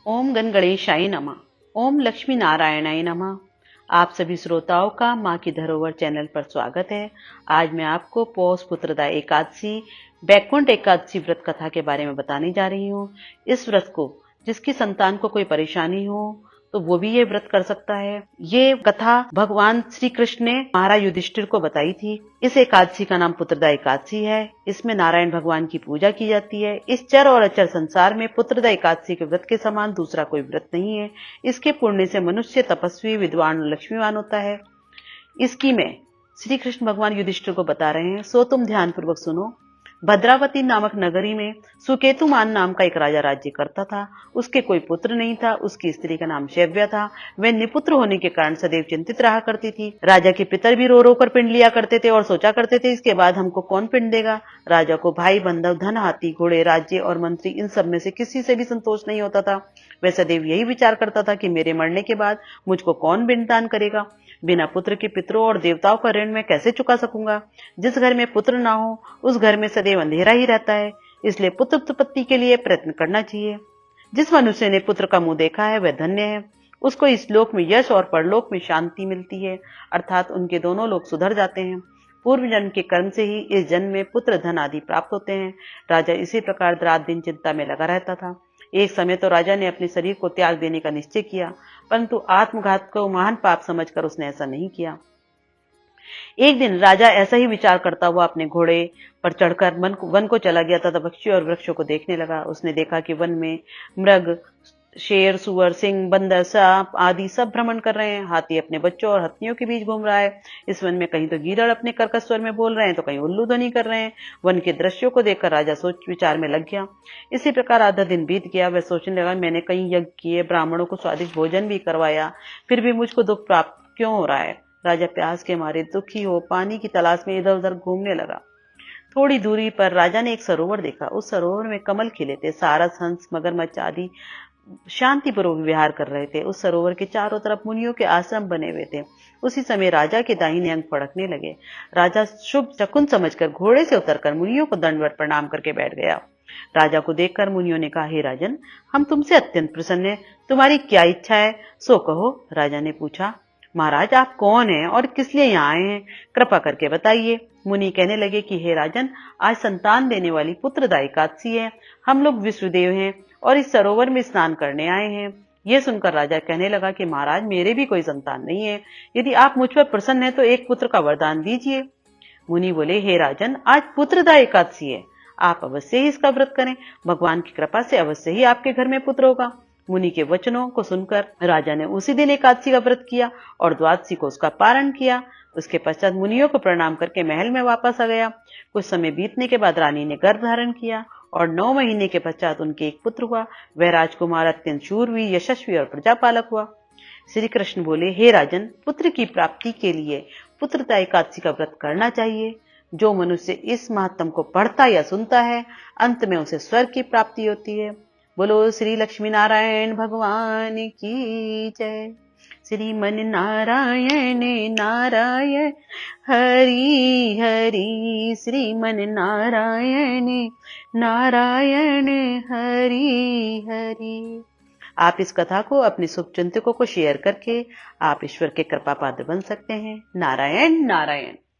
ओम गण गणेशाय नमः। ओम लक्ष्मी नारायणाय नमः। आप सभी श्रोताओं का माँ की धरोहर चैनल पर स्वागत है। आज मैं आपको पौष पुत्रदा एकादशी बैकुंठ एकादशी व्रत कथा के बारे में बताने जा रही हूँ। इस व्रत को जिसकी संतान को कोई परेशानी हो तो वो भी ये व्रत कर सकता है। ये कथा भगवान श्री कृष्ण ने महाराज युधिष्ठिर को बताई थी। इस एकादशी का नाम पुत्रदा एकादशी है। इसमें नारायण भगवान की पूजा की जाती है। इस चर और अचर संसार में पुत्रदा एकादशी के व्रत के समान दूसरा कोई व्रत नहीं है। इसके पुण्य से मनुष्य तपस्वी, विद्वान और लक्ष्मीवान होता है। इसकी मैं श्री कृष्ण भगवान युधिष्ठिर को बता रहे हैं, सो तुम ध्यान पूर्वक सुनो। भद्रावती नामक नगरी में सुकेतुमान नाम का एक राजा राज्य करता था। उसके कोई पुत्र नहीं था। उसकी स्त्री का नाम शैव्या था। वह निपुत्र होने के कारण सदैव चिंतित रहा करती थी। राजा के पितर भी रो रो कर पिंड लिया करते थे और सोचा करते थे, इसके बाद हमको कौन पिंड देगा। राजा को भाई बंधु, धन, हाथी, घोड़े, राज्य और मंत्री, इन सब में से किसी से भी संतोष नहीं होता था। वह सदैव यही विचार करता था कि मेरे मरने के बाद मुझको कौन पिंड दान करेगा। बिना पुत्र के पितरों और देवताओं का ऋण मैं कैसे चुका सकूंगा। जिस घर में पुत्र ना हो उस घर में सदैव अंधेरा ही रहता है। इसलिए पुत्र उत्पत्ति के लिए प्रयत्न करना चाहिए। जिस मनुष्य ने पुत्र का मुंह देखा है वह धन्य है। उसको इस लोक में यश और परलोक में शांति मिलती है, अर्थात उनके दोनों लोग सुधर जाते हैं। पूर्व जन्म के कर्म से ही इस जन्म में पुत्र, धन आदि प्राप्त होते हैं। राजा इसी प्रकार रात दिन चिंता में लगा रहता था। एक समय तो राजा ने अपने शरीर को त्याग देने का निश्चय किया, परंतु आत्मघात को महान पाप समझकर उसने ऐसा नहीं किया। एक दिन राजा ऐसा ही विचार करता हुआ अपने घोड़े पर चढ़कर वन को चला गया तथा पक्षी और वृक्षों को देखने लगा। उसने देखा कि वन में मृग, शेर, सुअर, सिंह, बंदर, सांप आदि सब भ्रमण कर रहे हैं। हाथी अपने बच्चों और हथिनियों के बीच घूम रहा है। इस वन में कहीं तो गीदड़ अपने कर्कश स्वर में बोल रहे हैं तो कहीं उल्लू ध्वनि कर रहे हैं। वन के दृश्यों को देखकर राजा सोच विचार में लग गया। इसी प्रकार आधा दिन बीत गया। वह सोचने लगा, मैंने कई यज्ञ किए, ब्राह्मणों को स्वादिष्ट भोजन भी करवाया, फिर भी मुझको दुख प्राप्त क्यों हो रहा है। राजा प्यास के मारे दुखी हो पानी की तलाश में इधर उधर घूमने लगा। थोड़ी दूरी पर राजा ने एक सरोवर देखा। उस सरोवर में कमल खिले थे। सारस, हंस, मगरमच्छ आदि शांतिपूर्वक विहार कर रहे थे। उस सरोवर के चारों तरफ मुनियों के आश्रम बने हुए थे। उसी समय राजा के दाहिने अंग फड़कने लगे। राजा शुभ शकुन समझकर घोड़े से उतरकर मुनियों को दंडवत प्रणाम करके बैठ गया। राजा को देखकर मुनियों ने कहा, हे राजन, हम तुमसे अत्यंत प्रसन्न हैं। तुम्हारी क्या इच्छा है सो कहो। राजा ने पूछा, महाराज आप कौन हैं और किस लिए यहाँ आए हैं, कृपा करके बताइए। मुनि कहने लगे कि हे राजन, आज संतान देने वाली पुत्रदा एकादशी है। हम लोग विश्वदेव हैं और इस सरोवर में स्नान करने आए हैं। यह सुनकर राजा कहने लगा कि महाराज मेरे भी कोई संतान नहीं है। यदि आप मुझ पर प्रसन्न हैं तो एक पुत्र का वरदान दीजिए। मुनि बोले, हे राजन, आज पुत्रदा एकादशी है। आप अवश्य ही इसका व्रत करें। भगवान की कृपा से अवश्य ही आपके घर में पुत्र होगा। मुनि के वचनों को सुनकर राजा ने उसी दिन एकादशी का व्रत किया और द्वादशी को उसका पारण किया। उसके पश्चात मुनियों को प्रणाम करके महल में वापस आ गया। कुछ समय बीतने के बाद रानी ने गर्भ धारण किया और 9 महीने के पश्चात उनके एक पुत्र हुआ। वह राजकुमार अत्यंत शूरवीर, यशस्वी और प्रजापालक हुआ। श्री कृष्ण बोले, हे राजन, पुत्र की प्राप्ति के लिए पुत्रदा एकादशी का व्रत करना चाहिए। जो मनुष्य इस महात्म को पढ़ता या सुनता है, अंत में उसे स्वर्ग की प्राप्ति होती है। बोलो श्री लक्ष्मी नारायण भगवान की जय। श्रीमन नारायण नारायण हरि हरि, श्रीमन नारायण नारायण हरि हरि। आप इस कथा को अपने शुभचिंतकों को शेयर करके आप ईश्वर के कृपा पात्र बन सकते हैं। नारायण नारायण।